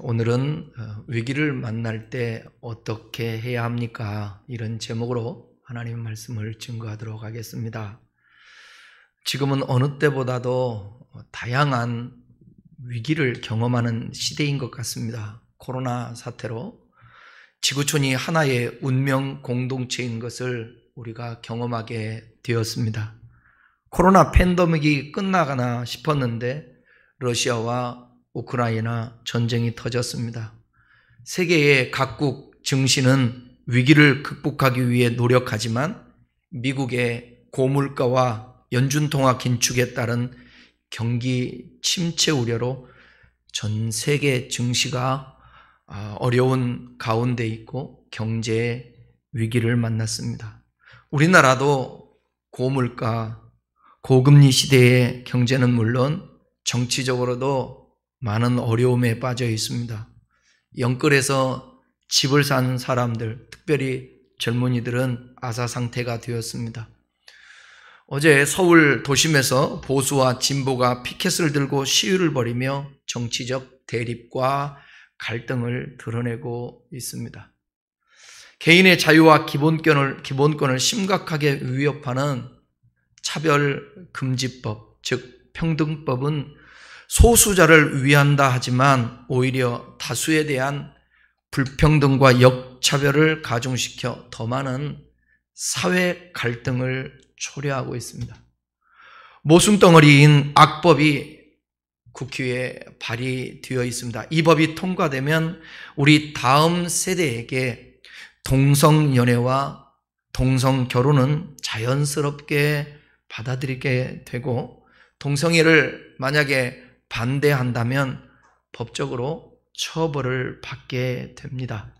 오늘은 위기를 만날 때 어떻게 해야 합니까? 이런 제목으로 하나님 말씀을 증거하도록 하겠습니다. 지금은 어느 때보다도 다양한 위기를 경험하는 시대인 것 같습니다. 코로나 사태로 지구촌이 하나의 운명 공동체인 것을 우리가 경험하게 되었습니다. 코로나 팬데믹이 끝나가나 싶었는데 러시아와 우크라이나 전쟁이 터졌습니다. 세계의 각국 증시는 위기를 극복하기 위해 노력하지만 미국의 고물가와 연준통화 긴축에 따른 경기 침체 우려로 전 세계 증시가 어려운 가운데 있고 경제의 위기를 만났습니다. 우리나라도 고물가, 고금리 시대의 경제는 물론 정치적으로도 많은 어려움에 빠져 있습니다. 영끌에서 집을 산 사람들, 특별히 젊은이들은 아사 상태가 되었습니다. 어제 서울 도심에서 보수와 진보가 피켓을 들고 시위를 벌이며 정치적 대립과 갈등을 드러내고 있습니다. 개인의 자유와 기본권을 심각하게 위협하는 차별금지법, 즉 평등법은 소수자를 위한다 하지만 오히려 다수에 대한 불평등과 역차별을 가중시켜 더 많은 사회 갈등을 초래하고 있습니다. 모순덩어리인 악법이 국회에 발의되어 있습니다. 이 법이 통과되면 우리 다음 세대에게 동성연애와 동성결혼은 자연스럽게 받아들이게 되고, 동성애를 만약에 반대한다면 법적으로 처벌을 받게 됩니다.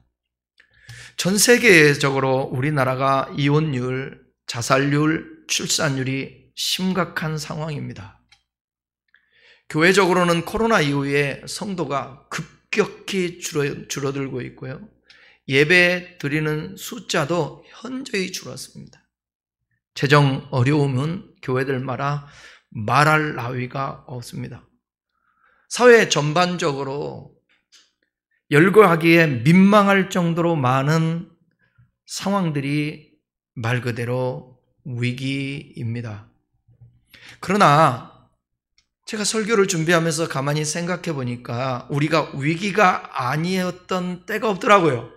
전 세계적으로 우리나라가 이혼율, 자살률, 출산율이 심각한 상황입니다. 교회적으로는 코로나 이후에 성도가 급격히 줄어들고 있고요. 예배 드리는 숫자도 현저히 줄었습니다. 재정 어려움은 교회들마다 말할 나위가 없습니다. 사회 전반적으로 열거하기에 민망할 정도로 많은 상황들이 말 그대로 위기입니다. 그러나 제가 설교를 준비하면서 가만히 생각해 보니까 우리가 위기가 아니었던 때가 없더라고요.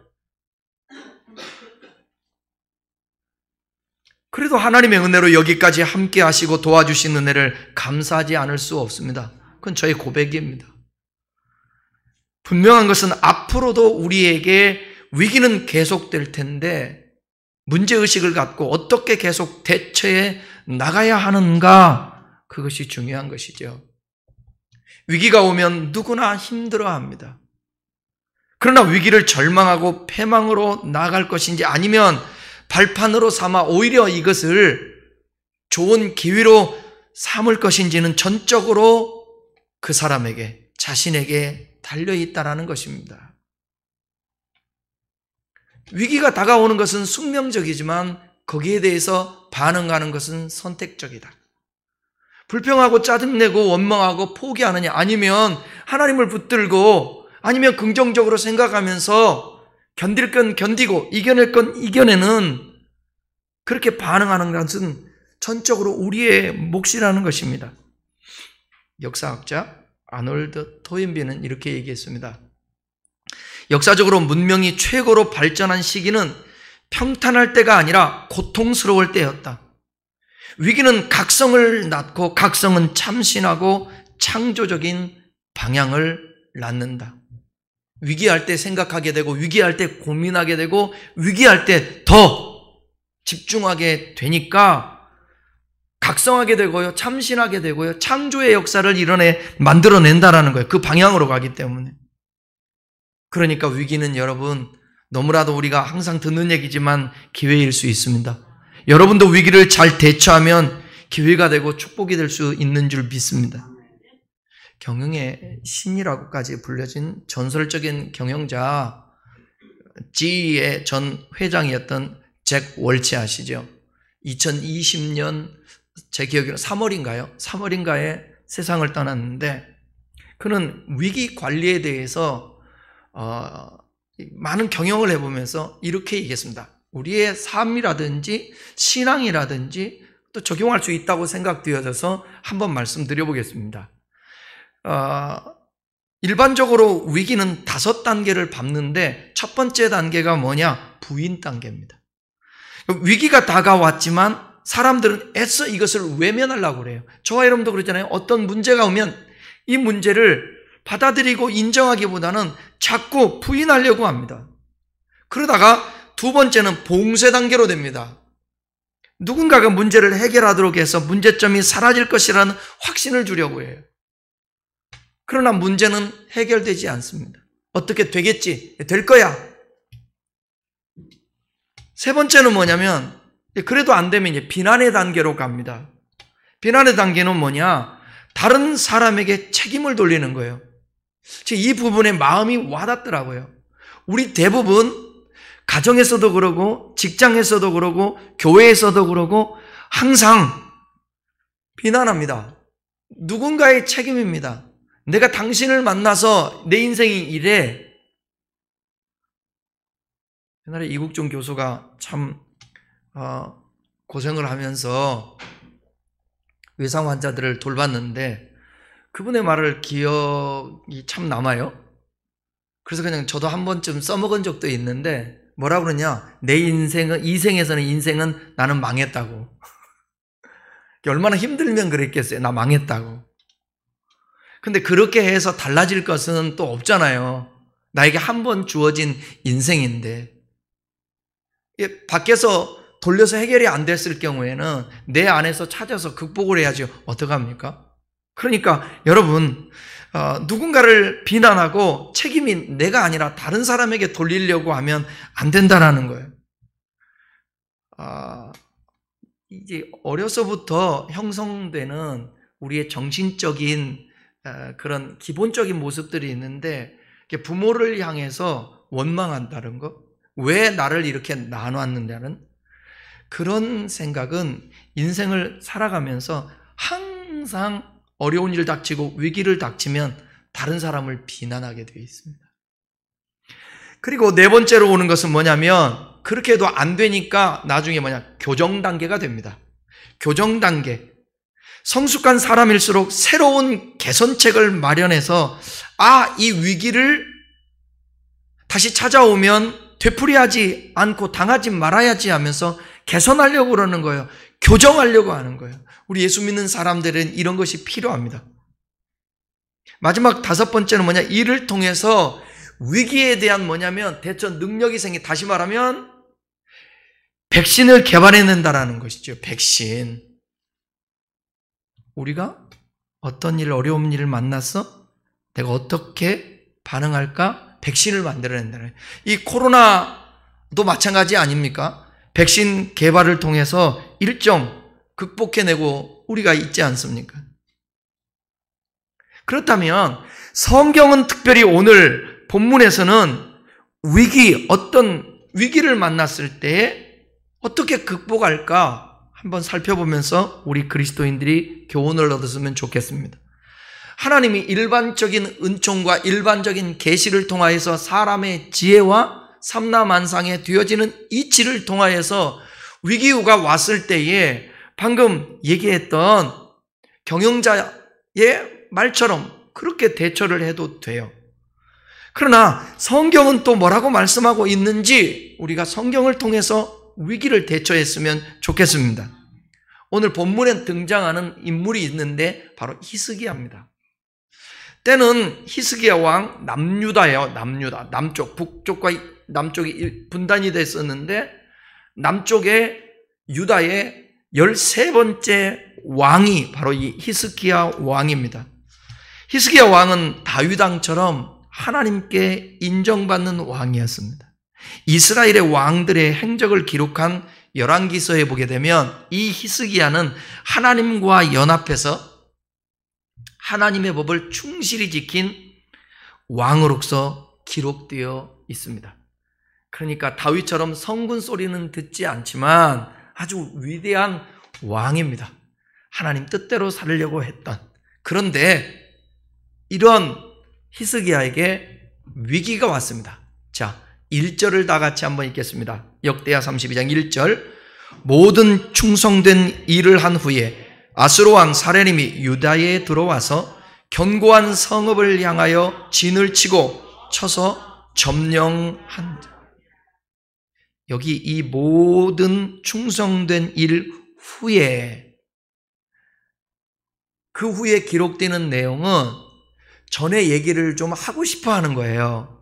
그래도 하나님의 은혜로 여기까지 함께 하시고 도와주신 은혜를 감사하지 않을 수 없습니다. 그건 저의 고백입니다. 분명한 것은 앞으로도 우리에게 위기는 계속될 텐데 문제의식을 갖고 어떻게 계속 대처해 나가야 하는가, 그것이 중요한 것이죠. 위기가 오면 누구나 힘들어합니다. 그러나 위기를 절망하고 패망으로 나아갈 것인지 아니면 발판으로 삼아 오히려 이것을 좋은 기회로 삼을 것인지는 전적으로 그 사람에게, 자신에게 달려있다라는 것입니다. 위기가 다가오는 것은 숙명적이지만 거기에 대해서 반응하는 것은 선택적이다. 불평하고 짜증내고 원망하고 포기하느냐, 아니면 하나님을 붙들고, 아니면 긍정적으로 생각하면서 견딜 건 견디고 이겨낼 건 이겨내는, 그렇게 반응하는 것은 전적으로 우리의 몫이라는 것입니다. 역사학자 아놀드 토인비는 이렇게 얘기했습니다. 역사적으로 문명이 최고로 발전한 시기는 평탄할 때가 아니라 고통스러울 때였다. 위기는 각성을 낳고 각성은 참신하고 창조적인 방향을 낳는다. 위기할 때 생각하게 되고, 위기할 때 고민하게 되고, 위기할 때 더 집중하게 되니까 각성하게 되고요, 참신하게 되고요, 창조의 역사를 만들어낸다라는 거예요. 그 방향으로 가기 때문에. 그러니까 위기는 여러분, 너무나도 우리가 항상 듣는 얘기지만 기회일 수 있습니다. 여러분도 위기를 잘 대처하면 기회가 되고 축복이 될 수 있는 줄 믿습니다. 경영의 신이라고까지 불려진 전설적인 경영자 GE의 전 회장이었던 잭 월치 아시죠? 2020년 제 기억으로 3월인가에 세상을 떠났는데, 그는 위기 관리에 대해서 많은 경영을 해보면서 이렇게 얘기했습니다. 우리의 삶이라든지 신앙이라든지 또 적용할 수 있다고 생각되어져서 한번 말씀드려보겠습니다. 일반적으로 위기는 5단계를 밟는데 첫 번째 단계가 뭐냐? 부인 단계입니다. 위기가 다가왔지만 사람들은 애써 이것을 외면하려고 그래요. 저와 여러분도 그러잖아요. 어떤 문제가 오면 이 문제를 받아들이고 인정하기보다는 자꾸 부인하려고 합니다. 그러다가 두 번째는 봉쇄 단계로 됩니다. 누군가가 문제를 해결하도록 해서 문제점이 사라질 것이라는 확신을 주려고 해요. 그러나 문제는 해결되지 않습니다. 어떻게 되겠지? 될 거야. 세 번째는 뭐냐면 그래도 안 되면 이제 비난의 단계로 갑니다. 비난의 단계는 뭐냐? 다른 사람에게 책임을 돌리는 거예요. 이 부분에 마음이 와닿더라고요. 우리 대부분 가정에서도 그러고 직장에서도 그러고 교회에서도 그러고 항상 비난합니다. 누군가의 책임입니다. 내가 당신을 만나서 내 인생이 이래. 옛날에 이국종 교수가 참 고생을 하면서 외상 환자들을 돌봤는데 그분의 말을 기억이 참 남아요. 그래서 그냥 저도 한 번쯤 써먹은 적도 있는데 뭐라 그러냐? 내 인생은, 이 생에서는 인생은 나는 망했다고. 얼마나 힘들면 그랬겠어요. 나 망했다고. 근데 그렇게 해서 달라질 것은 또 없잖아요. 나에게 한 번 주어진 인생인데. 밖에서 돌려서 해결이 안 됐을 경우에는 내 안에서 찾아서 극복을 해야지 어떡합니까? 그러니까 여러분, 누군가를 비난하고 책임이 내가 아니라 다른 사람에게 돌리려고 하면 안 된다는 거예요. 이제 어려서부터 형성되는 우리의 정신적인 그런 기본적인 모습들이 있는데 부모를 향해서 원망한다는 거, 왜 나를 이렇게 나눴느냐는 그런 생각은 인생을 살아가면서 항상 어려운 일 닥치고 위기를 닥치면 다른 사람을 비난하게 되어 있습니다. 그리고 네 번째로 오는 것은 뭐냐면 그렇게 해도 안 되니까 나중에 교정 단계가 됩니다. 교정 단계. 성숙한 사람일수록 새로운 개선책을 마련해서 이 위기를 다시 찾아오면 되풀이하지 않고 당하지 말아야지 하면서 개선하려고 그러는 거예요. 교정하려고 하는 거예요. 우리 예수 믿는 사람들은 이런 것이 필요합니다. 마지막 5번째는 뭐냐? 이를 통해서 위기에 대한 대처 능력이 다시 말하면 백신을 개발해낸다라는 것이죠. 백신. 우리가 어떤 일, 어려운 일을 만났어? 내가 어떻게 반응할까? 백신을 만들어낸다는. 이 코로나도 마찬가지 아닙니까? 백신 개발을 통해서 일정 극복해내고 우리가 있지 않습니까? 그렇다면 성경은 특별히 오늘 본문에서는 어떤 위기를 만났을 때 어떻게 극복할까 한번 살펴보면서 우리 그리스도인들이 교훈을 얻었으면 좋겠습니다. 하나님이 일반적인 은총과 일반적인 계시를 통하여서 사람의 지혜와 삼라만상에 되어지는 이치를 통하여서 위기가 왔을 때에 방금 얘기했던 경영자의 말처럼 그렇게 대처를 해도 돼요. 그러나 성경은 또 뭐라고 말씀하고 있는지 우리가 성경을 통해서 위기를 대처했으면 좋겠습니다. 오늘 본문에 등장하는 인물이 있는데 바로 히스기야입니다. 때는 히스기야 왕 남유다예요. 남유다. 남쪽, 북쪽과 남쪽이 분단이 됐었는데 남쪽에 유다의 13번째 왕이 바로 이 히스기야 왕입니다. 히스기야 왕은 다윗 왕처럼 하나님께 인정받는 왕이었습니다. 이스라엘의 왕들의 행적을 기록한 열왕기서에 보게 되면 이 히스기야는 하나님과 연합해서 하나님의 법을 충실히 지킨 왕으로서 기록되어 있습니다. 그러니까 다윗처럼 성군 소리는 듣지 않지만 아주 위대한 왕입니다. 하나님 뜻대로 살려고 했던. 그런데 이런 히스기야에게 위기가 왔습니다. 자, 1절을 다 같이 한번 읽겠습니다. 역대하 32장 1절. 모든 충성된 일을 한 후에 아수르 왕 사레림이 유다에 들어와서 견고한 성읍을 향하여 진을 치고 쳐서 점령한다. 여기 이 모든 충성된 일 후에, 그 후에 기록되는 내용은 전에 얘기를 좀 하고 싶어 하는 거예요.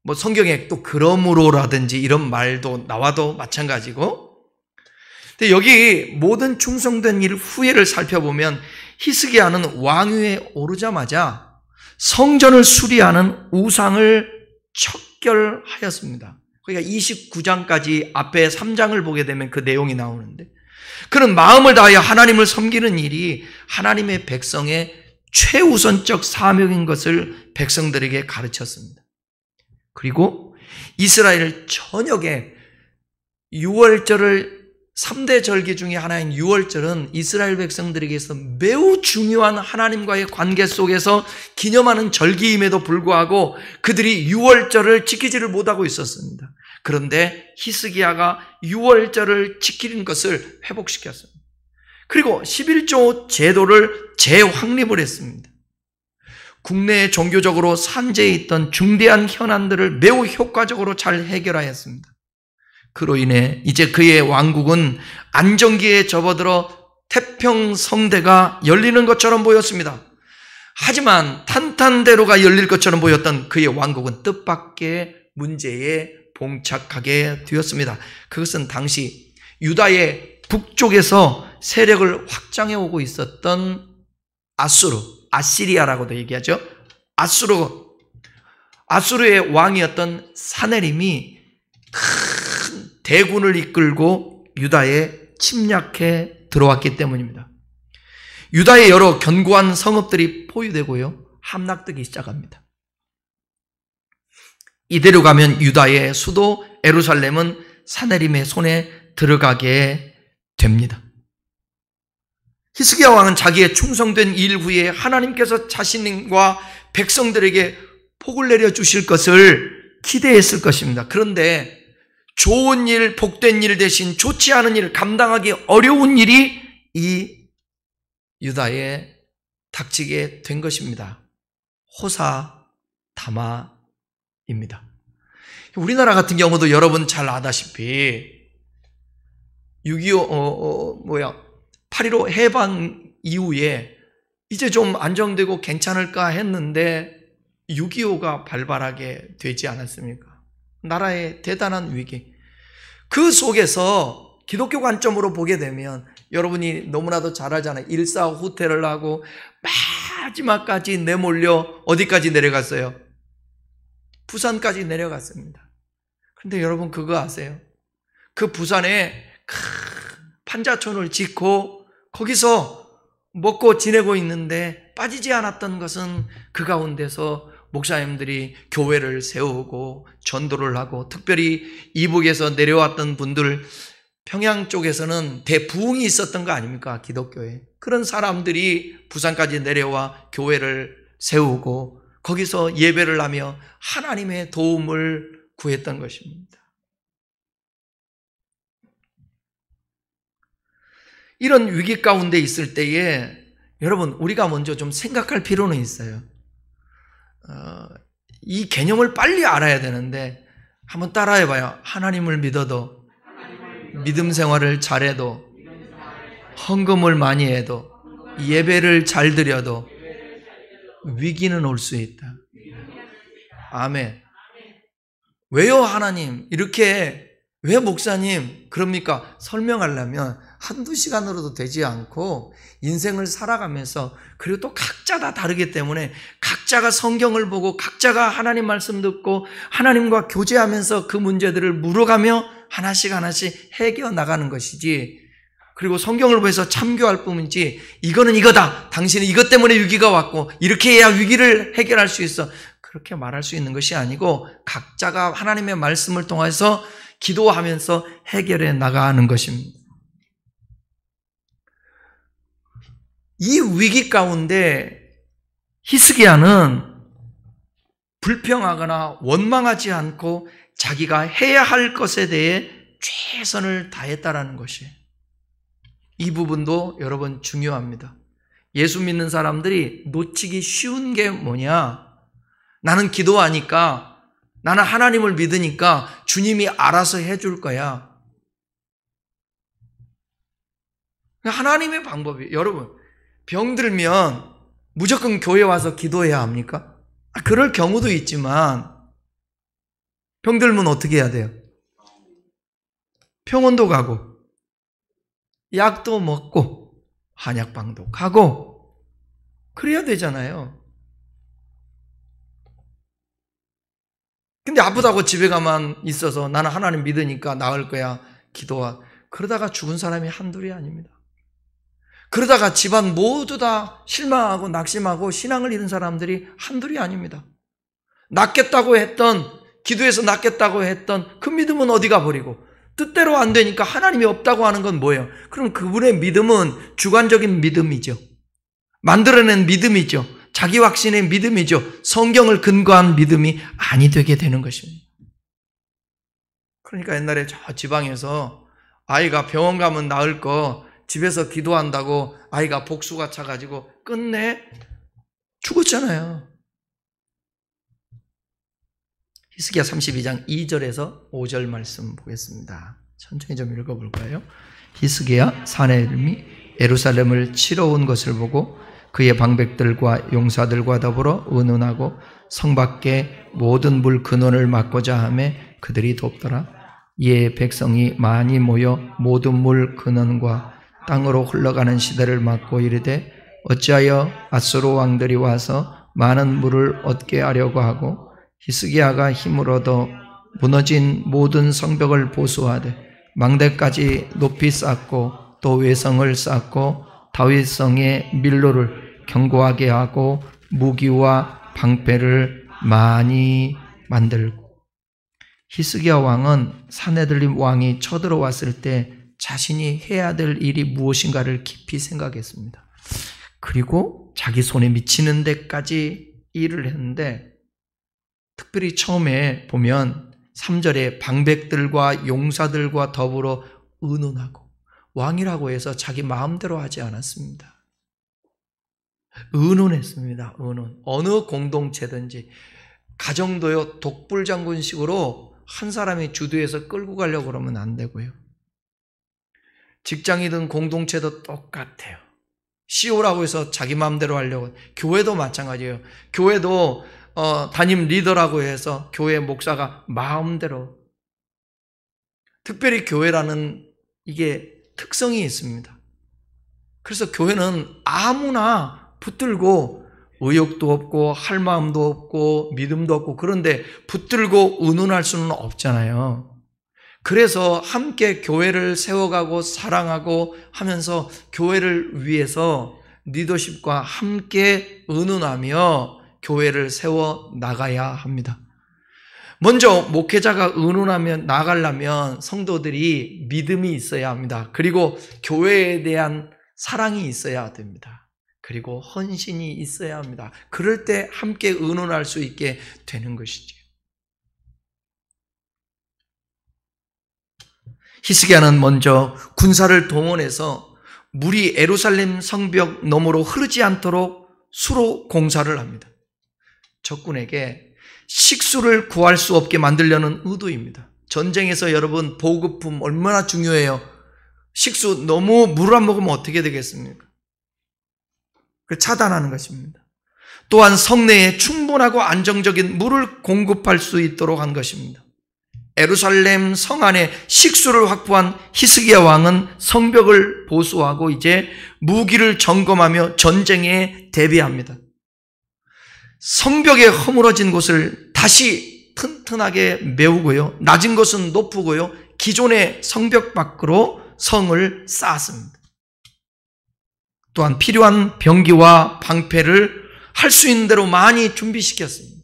뭐 성경에 또 그러므로라든지 이런 말도 나와도 마찬가지고. 근데 여기 모든 충성된 일 후에를 살펴보면 히스기야는 왕위에 오르자마자 성전을 수리하는 우상을 척결하였습니다. 그러니까 29장까지 앞에 3장을 보게 되면 그 내용이 나오는데, 그는 마음을 다하여 하나님을 섬기는 일이 하나님의 백성의 최우선적 사명인 것을 백성들에게 가르쳤습니다. 그리고 이스라엘 전역에 6월절을 3대 절기 중에 하나인 6월절은 이스라엘 백성들에게서 매우 중요한 하나님과의 관계 속에서 기념하는 절기임에도 불구하고 그들이 6월절을 지키지를 못하고 있었습니다. 그런데 히스기야가 6월절을 지키는 것을 회복시켰습니다. 그리고 11조 제도를 재확립을 했습니다. 국내에 종교적으로 산재해 있던 중대한 현안들을 매우 효과적으로 잘 해결하였습니다. 그로 인해 이제 그의 왕국은 안정기에 접어들어 태평성대가 열리는 것처럼 보였습니다. 하지만 탄탄대로가 열릴 것처럼 보였던 그의 왕국은 뜻밖의 문제에 봉착하게 되었습니다. 그것은 당시 유다의 북쪽에서 세력을 확장해 오고 있었던 아수르, 아시리아라고도 얘기하죠. 아수르의 왕이었던 사네림이 큰 대군을 이끌고 유다에 침략해 들어왔기 때문입니다. 유다의 여러 견고한 성읍들이 포위되고요, 함락되기 시작합니다. 이대로 가면 유다의 수도 예루살렘은 사네림의 손에 들어가게 됩니다. 히스기야 왕은 자기의 충성된 일 후에 하나님께서 자신과 백성들에게 복을 내려주실 것을 기대했을 것입니다. 그런데 좋은 일, 복된 일 대신 좋지 않은 일, 감당하기 어려운 일이 이 유다에 닥치게 된 것입니다. 호사다마입니다. 우리나라 같은 경우도 여러분 잘 아다시피 8.15 해방 이후에 이제 좀 안정되고 괜찮을까 했는데 6.25가 발발하게 되지 않았습니까? 나라의 대단한 위기. 그 속에서 기독교 관점으로 보게 되면 여러분이 너무나도 잘 알잖아요. 일사후퇴를 하고 마지막까지 내몰려 어디까지 내려갔어요? 부산까지 내려갔습니다. 그런데 여러분 그거 아세요? 그 부산에 큰 판자촌을 짓고 거기서 먹고 지내고 있는데 빠지지 않았던 것은 그 가운데서 목사님들이 교회를 세우고 전도를 하고, 특별히 이북에서 내려왔던 분들, 평양 쪽에서는 대부흥이 있었던 거 아닙니까? 기독교에. 그런 사람들이 부산까지 내려와 교회를 세우고 거기서 예배를 하며 하나님의 도움을 구했던 것입니다. 이런 위기 가운데 있을 때에 여러분, 우리가 먼저 좀 생각할 필요는 있어요. 이 개념을 빨리 알아야 되는데 한번 따라해봐요. 하나님을 믿어도, 믿음 생활을 잘해도, 헌금을 많이 해도, 예배를 잘 드려도 위기는 올 수 있다. 아멘. 왜요 하나님? 이렇게 왜 목사님 그럽니까? 설명하려면 한두 시간으로도 되지 않고 인생을 살아가면서, 그리고 또 각자 다 다르기 때문에 각자가 성경을 보고 각자가 하나님 말씀 듣고 하나님과 교제하면서 그 문제들을 물어가며 하나씩 하나씩 해결 나가는 것이지, 그리고 성경을 보면서 참교할 뿐이지 이거는 이거다, 당신은 이것 때문에 위기가 왔고 이렇게 해야 위기를 해결할 수 있어, 그렇게 말할 수 있는 것이 아니고 각자가 하나님의 말씀을 통해서 기도하면서 해결해 나가는 것입니다. 이 위기 가운데 히스기야는 불평하거나 원망하지 않고 자기가 해야 할 것에 대해 최선을 다했다라는 것이, 이 부분도 여러분 중요합니다. 예수 믿는 사람들이 놓치기 쉬운 게 뭐냐? 나는 기도하니까, 나는 하나님을 믿으니까 주님이 알아서 해줄 거야. 하나님의 방법이에요. 여러분, 병들면 무조건 교회 와서 기도해야 합니까? 그럴 경우도 있지만, 병들면 어떻게 해야 돼요? 병원도 가고, 약도 먹고, 한약방도 가고, 그래야 되잖아요. 근데 아프다고 집에 가만 있어서 나는 하나님 믿으니까 나을 거야, 기도하. 그러다가 죽은 사람이 한둘이 아닙니다. 그러다가 집안 모두 다 실망하고 낙심하고 신앙을 잃은 사람들이 한둘이 아닙니다. 낫겠다고 했던, 기도해서 낫겠다고 했던 그 믿음은 어디 가버리고, 뜻대로 안 되니까 하나님이 없다고 하는 건 뭐예요? 그럼 그분의 믿음은 주관적인 믿음이죠. 만들어낸 믿음이죠. 자기 확신의 믿음이죠. 성경을 근거한 믿음이 아니 되게 되는 것입니다. 그러니까 옛날에 저 지방에서 아이가 병원 가면 나을 거 집에서 기도한다고 아이가 복수가 차가지고 끝내 죽었잖아요. 히스기야 32장 2절에서 5절 말씀 보겠습니다. 천천히 좀 읽어볼까요? 히스기야 사네림이 예루살렘을 치러 온 것을 보고 그의 방백들과 용사들과 더불어 의논하고 성 밖에 모든 물 근원을 막고자 하며 그들이 돕더라. 이에 백성이 많이 모여 모든 물 근원과 땅으로 흘러가는 시대를 막고 이르되 어찌하여 아수르 왕들이 와서 많은 물을 얻게 하려고 하고 히스기야가 힘을 얻어 무너진 모든 성벽을 보수하되 망대까지 높이 쌓고 또 외성을 쌓고 다윗성의 밀로를 견고하게 하고 무기와 방패를 많이 만들고. 히스기야 왕은 사네들림 왕이 쳐들어왔을 때 자신이 해야 될 일이 무엇인가를 깊이 생각했습니다. 그리고 자기 손에 미치는 데까지 일을 했는데, 특별히 처음에 보면 3절에 방백들과 용사들과 더불어 의논하고, 왕이라고 해서 자기 마음대로 하지 않았습니다. 의논했습니다. 의논. 어느 공동체든지, 가정도요, 독불장군식으로 한 사람이 주도해서 끌고 가려고 그러면 안 되고요. 직장이든 공동체도 똑같아요. CEO라고 해서 자기 마음대로 하려고. 교회도 마찬가지예요. 교회도 담임 리더라고 해서 교회 목사가 마음대로. 특별히 교회라는 이게 특성이 있습니다. 그래서 교회는 아무나 붙들고 의욕도 없고 할 마음도 없고 믿음도 없고, 그런데 붙들고 의논할 수는 없잖아요. 그래서 함께 교회를 세워가고 사랑하고 하면서 교회를 위해서 리더십과 함께 의논하며 교회를 세워 나가야 합니다. 먼저 목회자가 의논하며 나가려면 성도들이 믿음이 있어야 합니다. 그리고 교회에 대한 사랑이 있어야 됩니다. 그리고 헌신이 있어야 합니다. 그럴 때 함께 의논할 수 있게 되는 것이죠. 히스기야는 먼저 군사를 동원해서 물이 예루살렘 성벽 너머로 흐르지 않도록 수로 공사를 합니다. 적군에게 식수를 구할 수 없게 만들려는 의도입니다. 전쟁에서 여러분 보급품 얼마나 중요해요. 식수 너무 물 안 먹으면 어떻게 되겠습니까? 차단하는 것입니다. 또한 성내에 충분하고 안정적인 물을 공급할 수 있도록 한 것입니다. 예루살렘 성 안에 식수를 확보한 히스기야 왕은 성벽을 보수하고 이제 무기를 점검하며 전쟁에 대비합니다. 성벽에 허물어진 곳을 다시 튼튼하게 메우고요, 낮은 것은 높이고요, 기존의 성벽 밖으로 성을 쌓았습니다. 또한 필요한 병기와 방패를 할 수 있는 대로 많이 준비시켰습니다.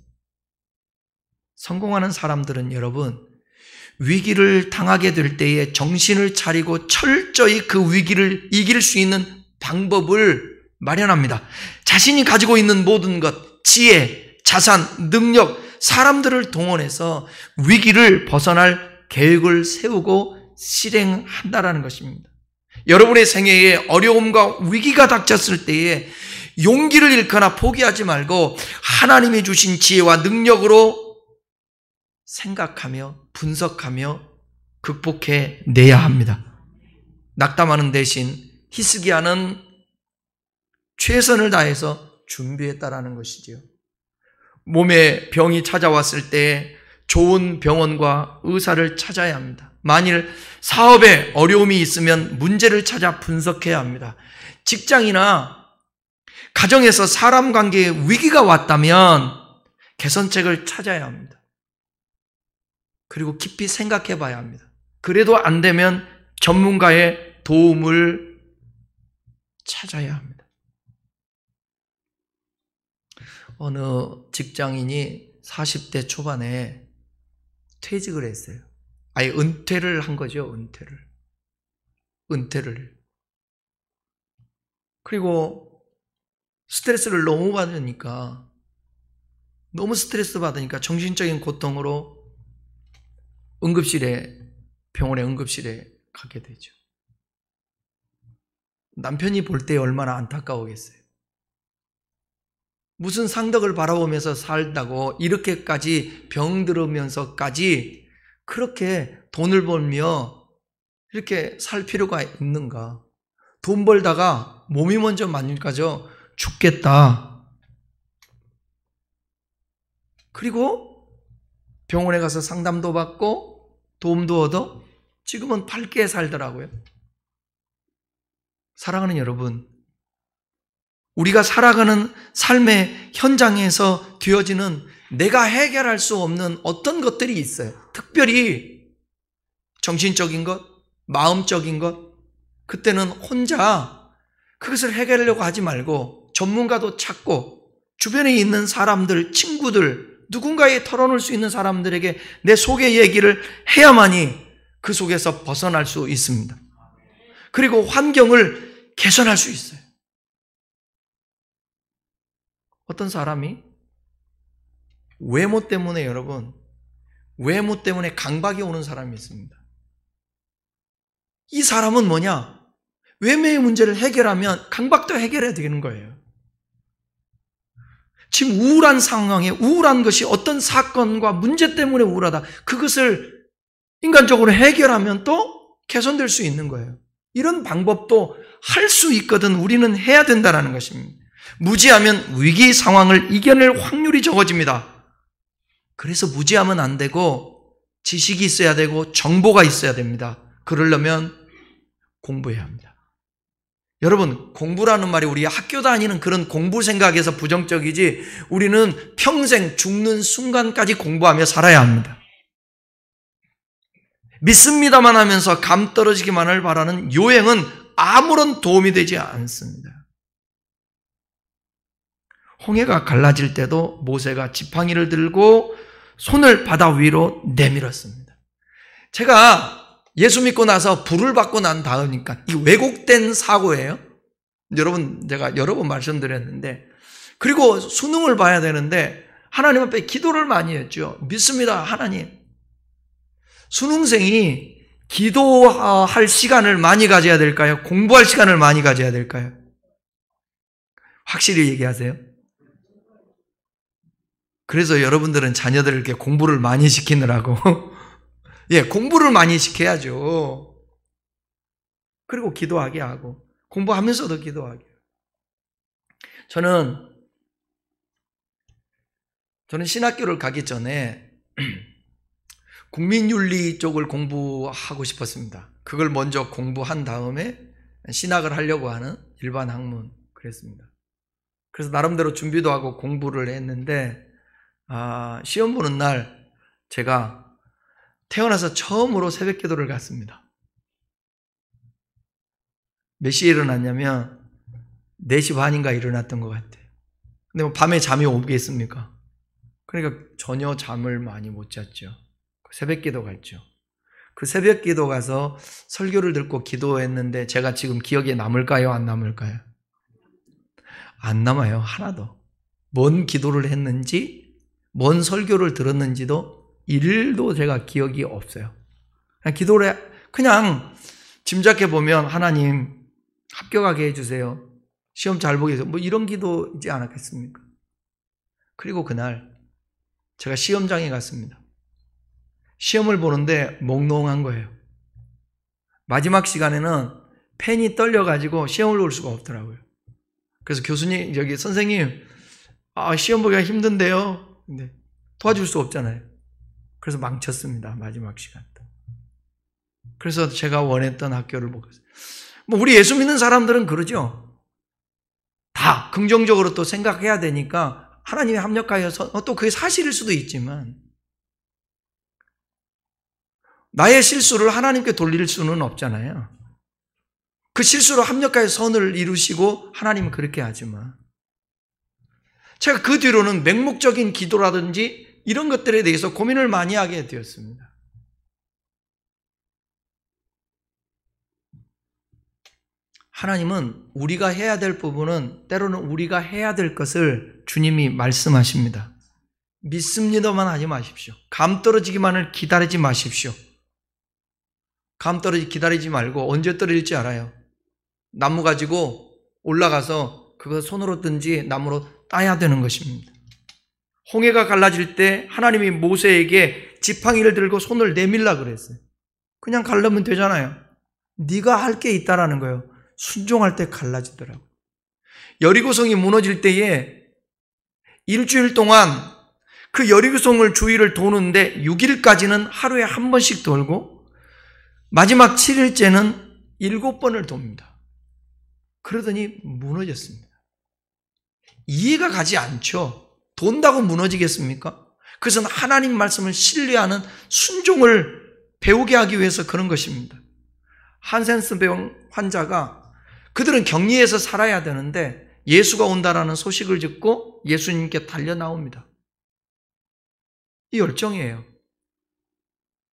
성공하는 사람들은 여러분, 위기를 당하게 될 때에 정신을 차리고 철저히 그 위기를 이길 수 있는 방법을 마련합니다. 자신이 가지고 있는 모든 것, 지혜, 자산, 능력 사람들을 동원해서 위기를 벗어날 계획을 세우고 실행한다라는 것입니다. 여러분의 생애에 어려움과 위기가 닥쳤을 때에 용기를 잃거나 포기하지 말고 하나님이 주신 지혜와 능력으로 생각하며 분석하며 극복해 내야 합니다. 낙담하는 대신 히스기야는 최선을 다해서 준비했다라는 것이지요. 몸에 병이 찾아왔을 때 좋은 병원과 의사를 찾아야 합니다. 만일 사업에 어려움이 있으면 문제를 찾아 분석해야 합니다. 직장이나 가정에서 사람 관계에 위기가 왔다면 개선책을 찾아야 합니다. 그리고 깊이 생각해 봐야 합니다. 그래도 안 되면 전문가의 도움을 찾아야 합니다. 어느 직장인이 40대 초반에 퇴직을 했어요. 아예 은퇴를 한 거죠, 은퇴를. 그리고 스트레스를 너무 받으니까, 스트레스 받으니까 정신적인 고통으로 병원의 응급실에 가게 되죠. 남편이 볼 때 얼마나 안타까우겠어요. 무슨 상덕을 바라보면서 살다고 이렇게까지 병들으면서까지 그렇게 돈을 벌며 이렇게 살 필요가 있는가? 돈 벌다가 몸이 먼저 망가져 죽겠다. 그리고 병원에 가서 상담도 받고 도움도 얻어 지금은 밝게 살더라고요. 사랑하는 여러분, 우리가 살아가는 삶의 현장에서 되어지는 내가 해결할 수 없는 어떤 것들이 있어요. 특별히 정신적인 것, 마음적인 것, 그때는 혼자 그것을 해결하려고 하지 말고 전문가도 찾고 주변에 있는 사람들, 친구들, 누군가에 털어놓을 수 있는 사람들에게 내 속의 얘기를 해야만이 그 속에서 벗어날 수 있습니다. 그리고 환경을 개선할 수 있어요. 어떤 사람이 외모 때문에 외모 때문에 강박이 오는 사람이 있습니다. 이 사람은 뭐냐? 외모의 문제를 해결하면 강박도 해결해야 되는 거예요. 지금 우울한 상황에 우울한 것이 어떤 사건과 문제 때문에 우울하다. 그것을 인간적으로 해결하면 또 개선될 수 있는 거예요. 이런 방법도 할 수 있거든 우리는 해야 된다는 것입니다. 무지하면 위기 상황을 이겨낼 확률이 적어집니다. 그래서 무지하면 안 되고 지식이 있어야 되고 정보가 있어야 됩니다. 그러려면 공부해야 합니다. 여러분, 공부라는 말이 우리 학교 다니는 그런 공부 생각에서 부정적이지 우리는 평생 죽는 순간까지 공부하며 살아야 합니다. 믿습니다만 하면서 감 떨어지기만을 바라는 요행은 아무런 도움이 되지 않습니다. 홍해가 갈라질 때도 모세가 지팡이를 들고 손을 바다 위로 내밀었습니다. 제가 예수 믿고 나서 불을 받고 난 다음이니까 이 왜곡된 사고예요. 여러분, 제가 여러 번 말씀드렸는데, 그리고 수능을 봐야 되는데 하나님 앞에 기도를 많이 했죠. 믿습니다, 하나님. 수능생이 기도할 시간을 많이 가져야 될까요? 공부할 시간을 많이 가져야 될까요? 확실히 얘기하세요. 그래서 여러분들은 자녀들을 이렇게 공부를 많이 시키느라고 공부를 많이 시켜야죠. 그리고 기도하게 하고 공부하면서도 기도하게. 저는 신학교를 가기 전에 국민윤리 쪽을 공부하고 싶었습니다. 그걸 먼저 공부한 다음에 신학을 하려고 하는 일반 학문 그랬습니다. 그래서 나름대로 준비도 하고 공부를 했는데 시험 보는 날 제가 태어나서 처음으로 새벽 기도를 갔습니다. 몇 시에 일어났냐면 4시 반인가 일어났던 것 같아요. 근데 밤에 잠이 오겠습니까? 그러니까 전혀 잠을 많이 못 잤죠. 새벽 기도 갔죠. 그 새벽 기도 가서 설교를 듣고 기도했는데 제가 지금 기억에 남을까요? 안 남을까요? 안 남아요. 하나도. 뭔 기도를 했는지 뭔 설교를 들었는지도 1도 제가 기억이 없어요. 그냥 기도를 그냥 짐작해 보면 하나님 합격하게 해주세요. 시험 잘 보게 해서 뭐 이런 기도이지 않았겠습니까? 그리고 그날 제가 시험장에 갔습니다. 시험을 보는데 몽롱한 거예요. 마지막 시간에는 펜이 떨려가지고 시험을 볼 수가 없더라고요. 그래서 교수님, 선생님, 시험 보기가 힘든데요. 근데 도와줄 수 없잖아요. 그래서 망쳤습니다. 마지막 시간. 그래서 제가 원했던 학교를 못 갔어요. 뭐 우리 예수 믿는 사람들은 그러죠. 다 긍정적으로 또 생각해야 되니까 하나님이 합력하여서 또 그게 사실일 수도 있지만 나의 실수를 하나님께 돌릴 수는 없잖아요. 그 실수로 합력하여 선을 이루시고 하나님은 그렇게 하지만 제가 그 뒤로는 맹목적인 기도라든지 이런 것들에 대해서 고민을 많이 하게 되었습니다. 하나님은 우리가 해야 될 부분은 때로는 우리가 해야 될 것을 주님이 말씀하십니다. 믿습니다만 하지 마십시오. 감 떨어지기만을 기다리지 마십시오. 감 떨어지기 기다리지 말고 언제 떨어질지 알아요. 나무 가지고 올라가서 그거 손으로 든지 나무로 따야 되는 것입니다. 홍해가 갈라질 때 하나님이 모세에게 지팡이를 들고 손을 내밀라 그랬어요. 그냥 갈라면 되잖아요. 네가 할 게 있다라는 거예요. 순종할 때 갈라지더라고요. 여리고성이 무너질 때에 일주일 동안 그 여리고성을 주위를 도는데 6일까지는 하루에 한 번씩 돌고 마지막 7일째는 7번을 돕니다. 그러더니 무너졌습니다. 이해가 가지 않죠. 돈다고 무너지겠습니까? 그것은 하나님 말씀을 신뢰하는 순종을 배우게 하기 위해서 그런 것입니다. 한센스병 환자가 그들은 격리해서 살아야 되는데 예수가 온다라는 소식을 듣고 예수님께 달려 나옵니다. 이 열정이에요.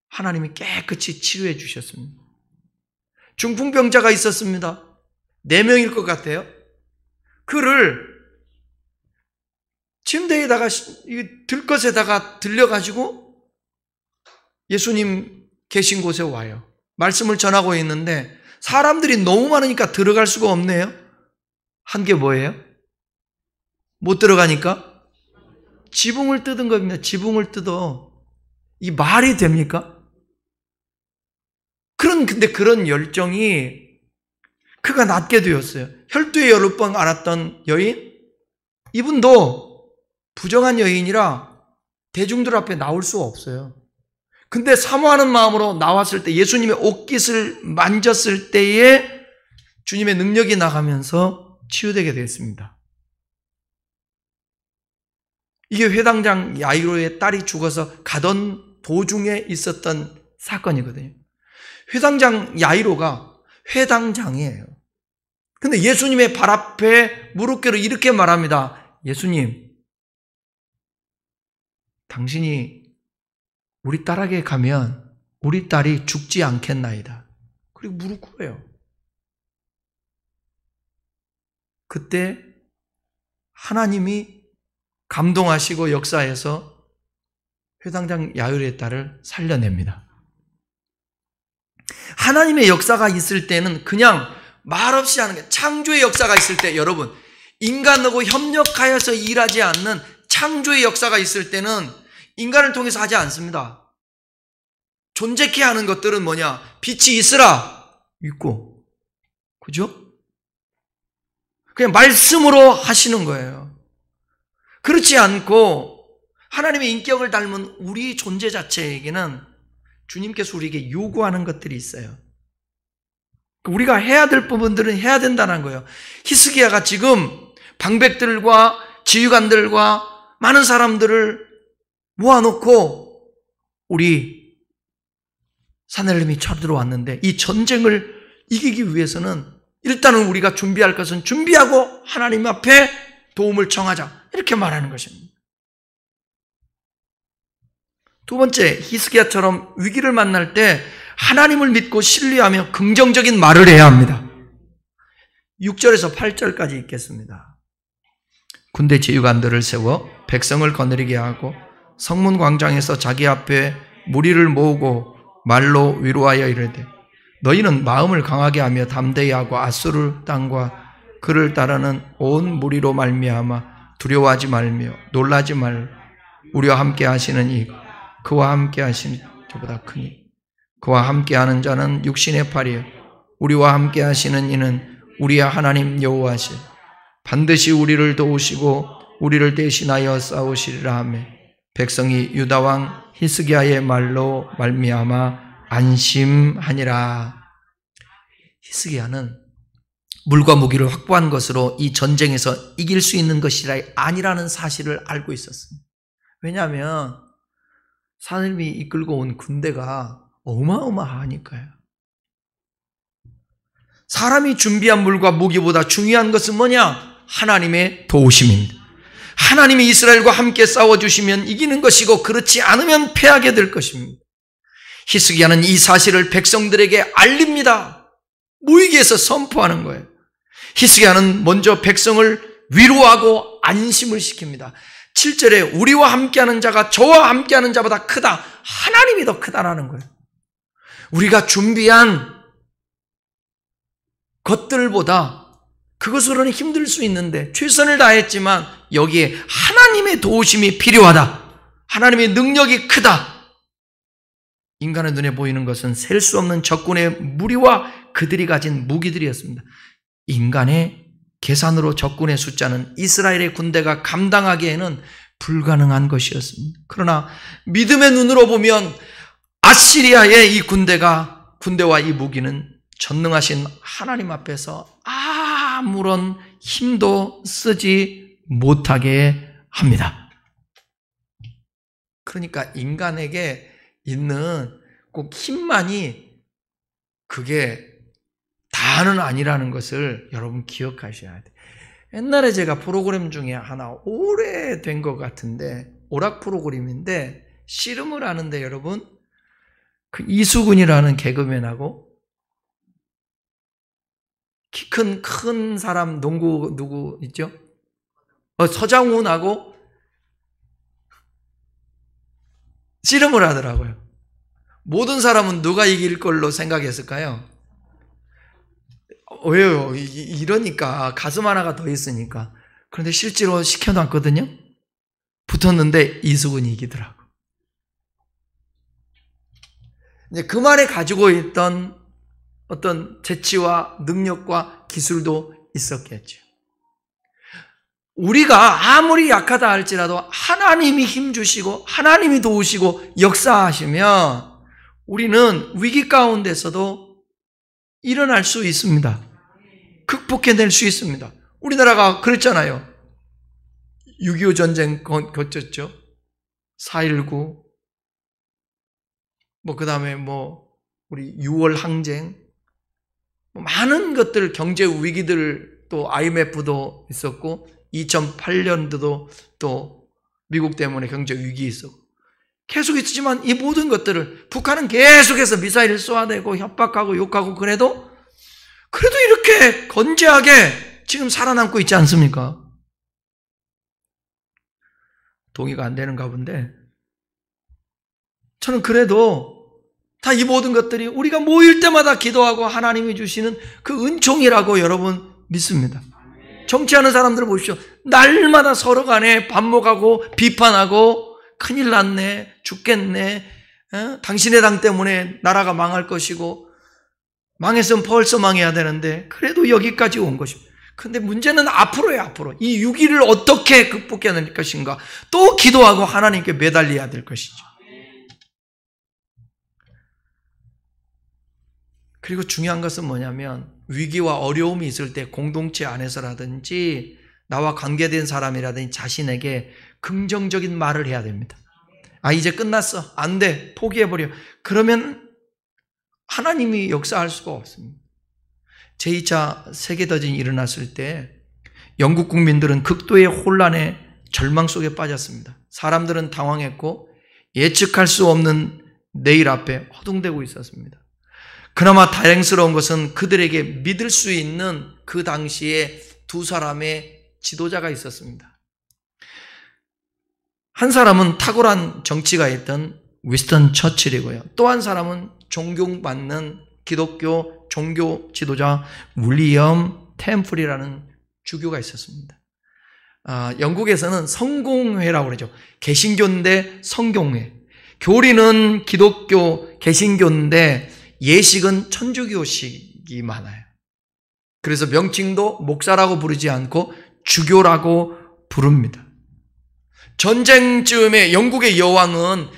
하나님이 깨끗이 치료해 주셨습니다. 중풍병자가 있었습니다. 4명일 것 같아요. 그를 침대에다가 들것에다가 들려가지고 예수님 계신 곳에 와요. 말씀을 전하고 있는데 사람들이 너무 많으니까 들어갈 수가 없네요. 한 게 뭐예요? 못 들어가니까 지붕을 뜯은 겁니다. 지붕을 뜯어. 이 말이 됩니까? 근데 그런 열정이 그가 낳게 되었어요. 혈두에 8번 앓았던 여인, 이분도 부정한 여인이라 대중들 앞에 나올 수가 없어요. 근데 사모하는 마음으로 나왔을 때 예수님의 옷깃을 만졌을 때에 주님의 능력이 나가면서 치유되게 됐습니다. 이게 회당장 야이로의 딸이 죽어서 가던 도중에 있었던 사건이거든요. 회당장 야이로가 회당장이에요. 근데 예수님의 발 앞에 무릎 꿇어 이렇게 말합니다. 예수님, 당신이 우리 딸에게 가면 우리 딸이 죽지 않겠나이다. 그리고 무릎 꿇어요. 그때 하나님이 감동하시고 역사해서 회당장 야이로의 딸을 살려냅니다. 하나님의 역사가 있을 때는 그냥 말없이 하는 게, 창조의 역사가 있을 때, 여러분, 인간하고 협력하여서 일하지 않는 창조의 역사가 있을 때는 인간을 통해서 하지 않습니다. 존재케 하는 것들은 뭐냐? 빛이 있으라 있고, 그죠? 그냥 말씀으로 하시는 거예요. 그렇지 않고 하나님의 인격을 닮은 우리 존재 자체에게는 주님께서 우리에게 요구하는 것들이 있어요. 우리가 해야 될 부분들은 해야 된다는 거예요. 히스기야가 지금 방백들과 지휘관들과 많은 사람들을 모아놓고 우리 사내림이 쳐들어왔는데 이 전쟁을 이기기 위해서는 일단은 우리가 준비할 것은 준비하고 하나님 앞에 도움을 청하자, 이렇게 말하는 것입니다. 두 번째, 히스기야처럼 위기를 만날 때 하나님을 믿고 신뢰하며 긍정적인 말을 해야 합니다. 6절에서 8절까지 읽겠습니다. 군대 지휘관들을 세워 백성을 거느리게 하고 성문 광장에서 자기 앞에 무리를 모으고 말로 위로하여 이르되 너희는 마음을 강하게 하며 담대히 하고 아수르 땅과 그를 따르는 온 무리로 말미암아 두려워하지 말며 놀라지 말. 우리와 함께 하시는 이 그와 함께 하시는 저보다 크니 그와 함께 하는 자는 육신의 팔이요 우리와 함께 하시는 이는 우리의 하나님 여호와시오. 반드시 우리를 도우시고 우리를 대신하여 싸우시리라 하며 백성이 유다 왕 히스기야의 말로 말미암아 안심하니라. 히스기야는 물과 무기를 확보한 것으로 이 전쟁에서 이길 수 있는 것이 아니라는 사실을 알고 있었습니다. 왜냐하면 사람이 이끌고 온 군대가 어마어마하니까요. 사람이 준비한 물과 무기보다 중요한 것은 뭐냐? 하나님의 도우심입니다. 하나님이 이스라엘과 함께 싸워주시면 이기는 것이고 그렇지 않으면 패하게 될 것입니다. 히스기야는 이 사실을 백성들에게 알립니다. 모이기에서 선포하는 거예요. 히스기야는 먼저 백성을 위로하고 안심을 시킵니다. 7절에 우리와 함께하는 자가 저와 함께하는 자보다 크다. 하나님이 더 크다라는 거예요. 우리가 준비한 것들보다 그것으로는 힘들 수 있는데 최선을 다했지만 여기에 하나님의 도우심이 필요하다. 하나님의 능력이 크다. 인간의 눈에 보이는 것은 셀 수 없는 적군의 무리와 그들이 가진 무기들이었습니다. 인간의 계산으로 적군의 숫자는 이스라엘의 군대가 감당하기에는 불가능한 것이었습니다. 그러나 믿음의 눈으로 보면 아시리아의 이 군대와 이 무기는 전능하신 하나님 앞에서 아무런 힘도 쓰지 못하게 합니다. 그러니까 인간에게 있는 꼭 힘만이 그게 다는 아니라는 것을 여러분 기억하셔야 돼요. 옛날에 제가 프로그램 중에 하나 오래된 것 같은데 오락 프로그램인데 씨름을 하는데 여러분 그 이수근이라는 개그맨하고 키 큰 사람 누구 있죠? 서장훈하고 씨름을 하더라고요. 모든 사람은 누가 이길 걸로 생각했을까요? 왜요? 이러니까 가슴 하나가 더 있으니까. 그런데 실제로 시켜놨거든요. 붙었는데 이수근이 이기더라고. 이제 그만에 가지고 있던 어떤 재치와 능력과 기술도 있었겠죠. 우리가 아무리 약하다 할지라도 하나님이 힘주시고 하나님이 도우시고 역사하시면 우리는 위기 가운데서도 일어날 수 있습니다. 극복해낼 수 있습니다. 우리나라가 그랬잖아요. 6.25 전쟁 거쳤죠. 4.19 그 다음에 우리 6월 항쟁 많은 것들 경제 위기들 또 IMF도 있었고 2008년도도 또 미국 때문에 경제 위기 있었고 계속 있지만 이 모든 것들을 북한은 계속해서 미사일을 쏘아대고 협박하고 욕하고 그래도 이렇게 건재하게 지금 살아남고 있지 않습니까? 동의가 안 되는가 본데 저는 그래도 다 이 모든 것들이 우리가 모일 때마다 기도하고 하나님이 주시는 그 은총이라고 여러분 믿습니다. 정치하는 사람들을 보십시오. 날마다 서로 간에 반목하고 비판하고 큰일 났네, 죽겠네, 당신의 당 때문에 나라가 망할 것이고 망했으면 벌써 망해야 되는데 그래도 여기까지 온 것입니다. 그런데 문제는 앞으로예요. 앞으로 이 6.25를 어떻게 극복해야 될 것인가 또 기도하고 하나님께 매달려야 될 것이죠. 그리고 중요한 것은 뭐냐면 위기와 어려움이 있을 때 공동체 안에서라든지 나와 관계된 사람이라든지 자신에게 긍정적인 말을 해야 됩니다. 이제 끝났어. 안 돼. 포기해버려. 그러면 하나님이 역사할 수가 없습니다. 제2차 세계대전이 일어났을 때 영국 국민들은 극도의 혼란에 절망 속에 빠졌습니다. 사람들은 당황했고 예측할 수 없는 내일 앞에 허둥대고 있었습니다. 그나마 다행스러운 것은 그들에게 믿을 수 있는 그 당시에 두 사람의 지도자가 있었습니다. 한 사람은 탁월한 정치가 있던 위스턴 처칠이고요. 또 한 사람은 존경받는 기독교 종교 지도자 윌리엄 템플이라는 주교가 있었습니다. 영국에서는 성공회라고 그러죠. 개신교인데 성공회. 교리는 기독교 개신교인데 예식은 천주교식이 많아요. 그래서 명칭도 목사라고 부르지 않고 주교라고 부릅니다. 전쟁쯤에 영국의 여왕은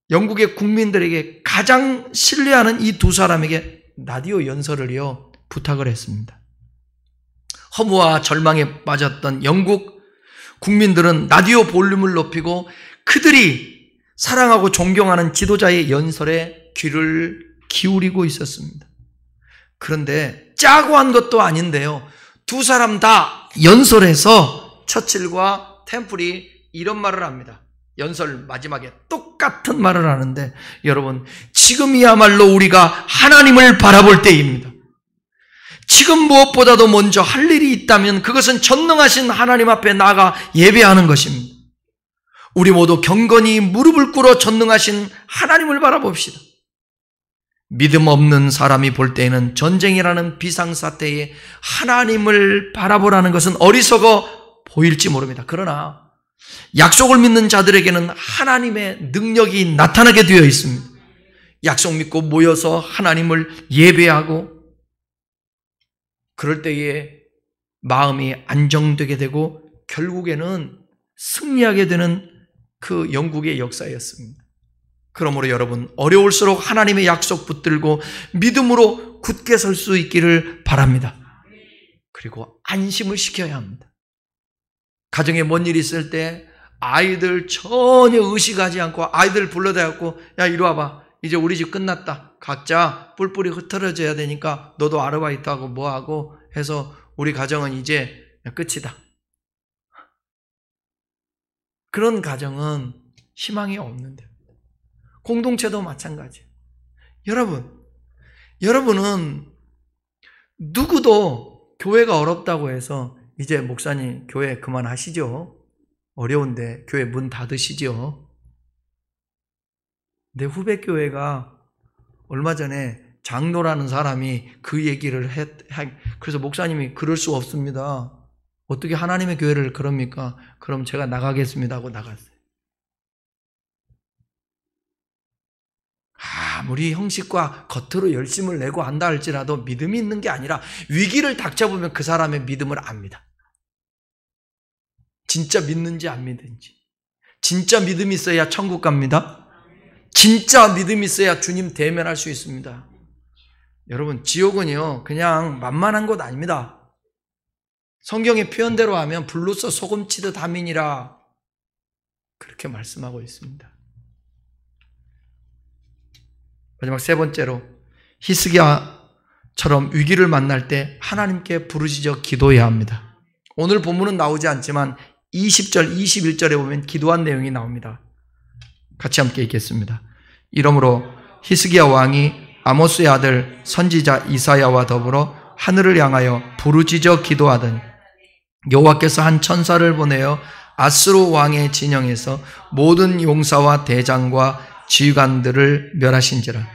영국의 국민들에게 가장 신뢰하는 이 두 사람에게 라디오 연설을요 부탁을 했습니다. 허무와 절망에 빠졌던 영국 국민들은 라디오 볼륨을 높이고 그들이 사랑하고 존경하는 지도자의 연설에 귀를 기울이고 있었습니다. 그런데 짜고 한 것도 아닌데요. 두 사람 다 연설에서 처칠과 템플이 이런 말을 합니다. 연설 마지막에 똑같은 말을 하는데 여러분, 지금이야말로 우리가 하나님을 바라볼 때입니다. 지금 무엇보다도 먼저 할 일이 있다면 그것은 전능하신 하나님 앞에 나아가 예배하는 것입니다. 우리 모두 경건히 무릎을 꿇어 전능하신 하나님을 바라봅시다. 믿음 없는 사람이 볼 때에는 전쟁이라는 비상사태에 하나님을 바라보라는 것은 어리석어 보일지 모릅니다. 그러나 약속을 믿는 자들에게는 하나님의 능력이 나타나게 되어 있습니다. 약속 믿고 모여서 하나님을 예배하고 그럴 때에 마음이 안정되게 되고 결국에는 승리하게 되는 그 영국의 역사였습니다. 그러므로 여러분, 어려울수록 하나님의 약속 붙들고 믿음으로 굳게 설 수 있기를 바랍니다. 그리고 안심을 시켜야 합니다. 가정에 뭔 일이 있을 때 아이들 전혀 의식하지 않고 아이들 불러대갖고 야 이리 와봐, 이제 우리 집 끝났다, 각자 뿔뿔이 흩어져야 되니까 너도 아르바이트하고 뭐하고 해서 우리 가정은 이제 끝이다. 그런 가정은 희망이 없는데, 공동체도 마찬가지예요. 여러분은 누구도 교회가 어렵다고 해서 이제 목사님 교회 그만하시죠. 어려운데 교회 문 닫으시죠. 내 후배 교회가 얼마 전에 장로라는 사람이 그 얘기를 그래서 목사님이 그럴 수 없습니다. 어떻게 하나님의 교회를 그럽니까? 그럼 제가 나가겠습니다 하고 나갔어요. 아무리 형식과 겉으로 열심을 내고 한다 할지라도 믿음이 있는 게 아니라 위기를 닥쳐보면 그 사람의 믿음을 압니다. 진짜 믿는지 안 믿는지. 진짜 믿음이 있어야 천국 갑니다. 진짜 믿음이 있어야 주님 대면할 수 있습니다. 여러분, 지옥은요 그냥 만만한 곳 아닙니다. 성경의 표현대로 하면 불로써 소금치듯 함이니라 그렇게 말씀하고 있습니다. 마지막 세 번째로, 히스기야처럼 위기를 만날 때 하나님께 부르짖어 기도해야 합니다. 오늘 본문은 나오지 않지만 20절, 21절에 보면 기도한 내용이 나옵니다. 같이 함께 읽겠습니다. 이러므로 히스기야 왕이 아모스의 아들 선지자 이사야와 더불어 하늘을 향하여 부르짖어 기도하더니 여호와께서 한 천사를 보내어 아스루 왕의 진영에서 모든 용사와 대장과 지휘관들을 멸하신지라.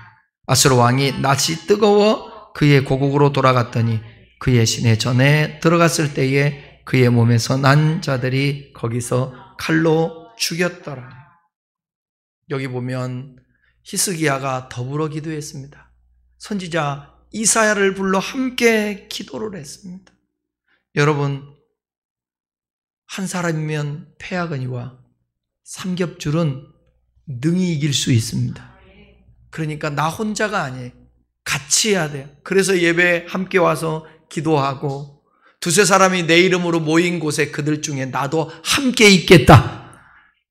아스루 왕이 낯이 뜨거워 그의 고국으로 돌아갔더니 그의 시내 전에 들어갔을 때에 그의 몸에서 난 자들이 거기서 칼로 죽였더라. 여기 보면 히스기야가 더불어 기도했습니다. 선지자 이사야를 불러 함께 기도를 했습니다. 여러분, 한 사람이면 패하거니와 삼겹줄은 능히 이길 수 있습니다. 그러니까 나 혼자가 아니에요. 같이 해야 돼요. 그래서 예배에 함께 와서 기도하고 두세 사람이 내 이름으로 모인 곳에 그들 중에 나도 함께 있겠다.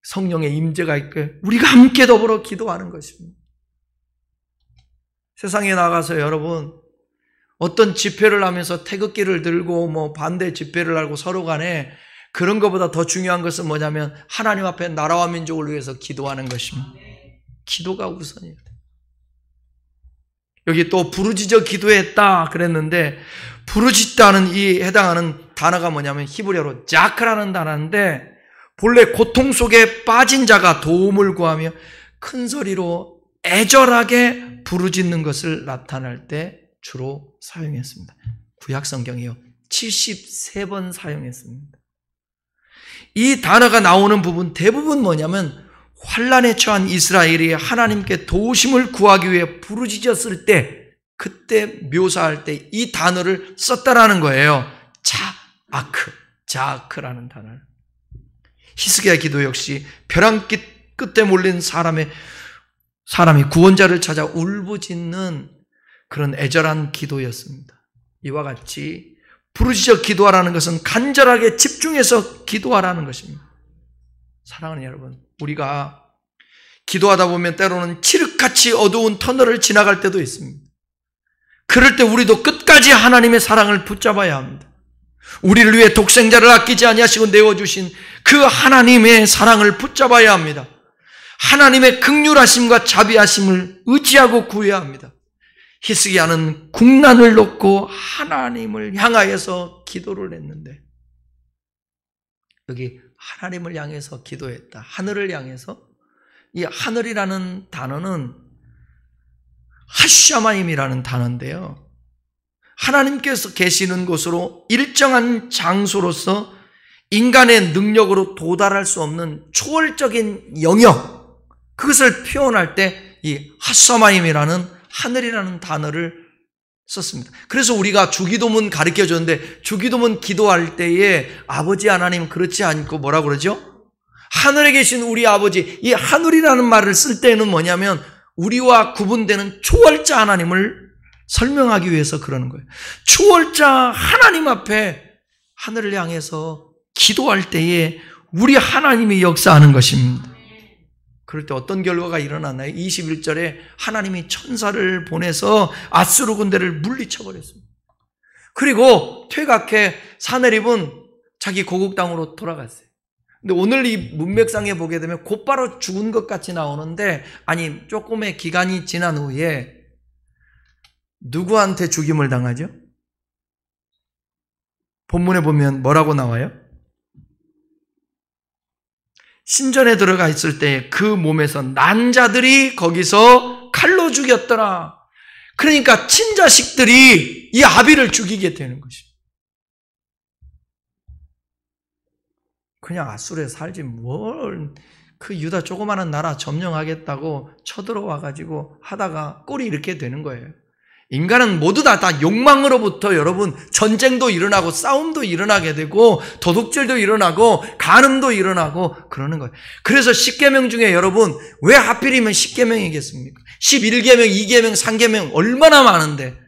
성령의 임재가 있게 우리가 함께 더불어 기도하는 것입니다. 세상에 나가서 여러분 어떤 집회를 하면서 태극기를 들고 반대 집회를 하고 서로 간에 그런 것보다 더 중요한 것은 뭐냐면 하나님 앞에 나라와 민족을 위해서 기도하는 것입니다. 기도가 우선이에요. 여기 또 부르짖어 기도했다 그랬는데 부르짖다는 이 해당하는 단어가 뭐냐면 히브리어로 자크라는 단어인데 본래 고통 속에 빠진 자가 도움을 구하며 큰 소리로 애절하게 부르짖는 것을 나타낼 때 주로 사용했습니다. 구약 성경이요 73번 사용했습니다. 이 단어가 나오는 부분 대부분 뭐냐면 환난에 처한 이스라엘이 하나님께 도우심을 구하기 위해 부르짖었을 때 그때 묘사할 때 이 단어를 썼다라는 거예요. 자아크라는 단어를. 히스기야 기도 역시 벼랑 끝에 몰린 사람이 구원자를 찾아 울부짖는 그런 애절한 기도였습니다. 이와 같이 부르짖어 기도하라는 것은 간절하게 집중해서 기도하라는 것입니다. 사랑하는 여러분, 우리가 기도하다 보면 때로는 칠흑같이 어두운 터널을 지나갈 때도 있습니다. 그럴 때 우리도 끝까지 하나님의 사랑을 붙잡아야 합니다. 우리를 위해 독생자를 아끼지 아니하시고 내어주신 그 하나님의 사랑을 붙잡아야 합니다. 하나님의 긍휼하심과 자비하심을 의지하고 구해야 합니다. 히스기야는 국난을 놓고 하나님을 향하여서 기도를 했는데 여기 하나님을 향해서 기도했다. 하늘을 향해서. 이 하늘이라는 단어는 하샤마임이라는 단어인데요. 하나님께서 계시는 곳으로 일정한 장소로서 인간의 능력으로 도달할 수 없는 초월적인 영역, 그것을 표현할 때 이 하샤마임이라는 하늘이라는 단어를 썼습니다. 그래서 우리가 주기도문 가르쳐 줬는데 주기도문 기도할 때에 아버지 하나님 그렇지 않고 뭐라고 그러죠? 하늘에 계신 우리 아버지, 이 하늘이라는 말을 쓸 때는 뭐냐면 우리와 구분되는 초월자 하나님을 설명하기 위해서 그러는 거예요. 초월자 하나님 앞에 하늘을 향해서 기도할 때에 우리 하나님이 역사하는 것입니다. 그럴 때 어떤 결과가 일어났나요? 21절에 하나님이 천사를 보내서 아수르 군대를 물리쳐버렸습니다. 그리고 퇴각해 사내립은 자기 고국 땅으로 돌아갔어요. 근데 오늘 이 문맥상에 보게 되면 곧바로 죽은 것 같이 나오는데 아니 조금의 기간이 지난 후에 누구한테 죽임을 당하죠? 본문에 보면 뭐라고 나와요? 신전에 들어가 있을 때 그 몸에서 난 자들이 거기서 칼로 죽였더라. 그러니까 친자식들이 이 아비를 죽이게 되는 것입니다. 그냥 아수르에 살지 뭘 그 유다 조그마한 나라 점령하겠다고 쳐들어와가지고 하다가 꼴이 이렇게 되는 거예요. 인간은 모두 다 욕망으로부터 여러분 전쟁도 일어나고 싸움도 일어나게 되고 도둑질도 일어나고 간음도 일어나고 그러는 거예요. 그래서 10계명 중에 여러분 왜 하필이면 10계명이겠습니까? 11계명, 2계명, 3계명 얼마나 많은데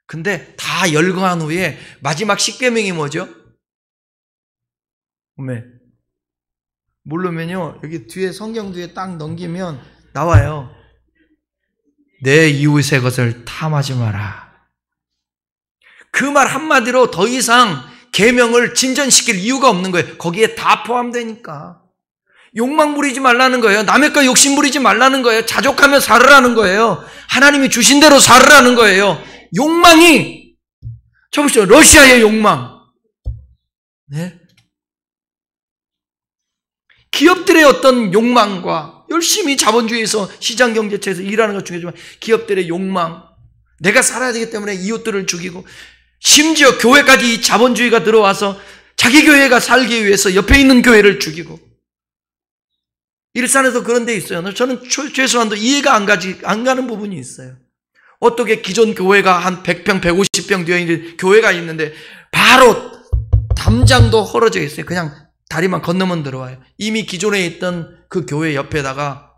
근데 다 열거한 후에 마지막 10계명이 뭐죠? 모르면요 여기 뒤에 성경 뒤에 딱 넘기면 나와요. 내 이웃의 것을 탐하지 마라. 그 말 한마디로 더 이상 계명을 진전시킬 이유가 없는 거예요. 거기에 다 포함되니까. 욕망 부리지 말라는 거예요. 남의 거 욕심 부리지 말라는 거예요. 자족하며 살으라는 거예요. 하나님이 주신 대로 살으라는 거예요. 욕망이 저 보시죠. 러시아의 욕망. 네? 기업들의 어떤 욕망과 열심히 자본주의에서 시장경제체에서 일하는 것 중요하지만 기업들의 욕망, 내가 살아야 되기 때문에 이웃들을 죽이고 심지어 교회까지 이 자본주의가 들어와서 자기 교회가 살기 위해서 옆에 있는 교회를 죽이고 일산에서 그런 데 있어요. 저는 최소한도 이해가 안 가는 부분이 있어요. 어떻게 기존 교회가 한 100평, 150평 되어 있는 교회가 있는데 바로 담장도 헐어져 있어요. 그냥 다리만 건너면 들어와요. 이미 기존에 있던 그 교회 옆에다가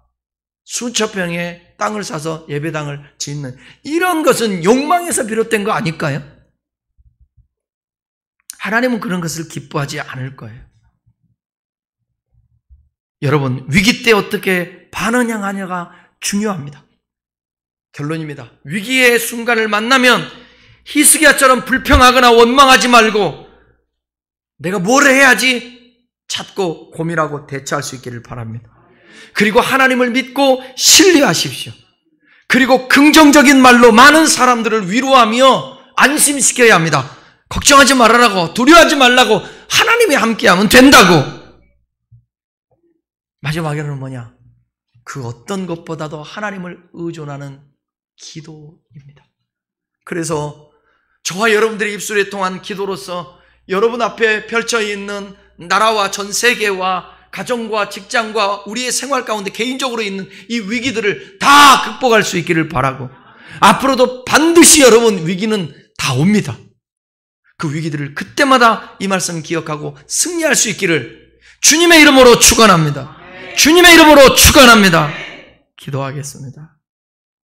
수천 평의 땅을 사서 예배당을 짓는 이런 것은 욕망에서 비롯된 거 아닐까요? 하나님은 그런 것을 기뻐하지 않을 거예요. 여러분, 위기 때 어떻게 반응하냐가 중요합니다. 결론입니다. 위기의 순간을 만나면 히스기야처럼 불평하거나 원망하지 말고 내가 뭘 해야지 찾고 고민하고 대처할 수 있기를 바랍니다. 그리고 하나님을 믿고 신뢰하십시오. 그리고 긍정적인 말로 많은 사람들을 위로하며 안심시켜야 합니다. 걱정하지 말라고, 두려워하지 말라고, 하나님이 함께하면 된다고. 마지막에는 뭐냐? 그 어떤 것보다도 하나님을 의존하는 기도입니다. 그래서 저와 여러분들의 입술에 통한 기도로서 여러분 앞에 펼쳐 있는 나라와 전 세계와 가정과 직장과 우리의 생활 가운데 개인적으로 있는 이 위기들을 다 극복할 수 있기를 바라고, 앞으로도 반드시 여러분 위기는 다 옵니다. 그 위기들을 그때마다 이 말씀 기억하고 승리할 수 있기를 주님의 이름으로 축원합니다. 주님의 이름으로 축원합니다. 기도하겠습니다.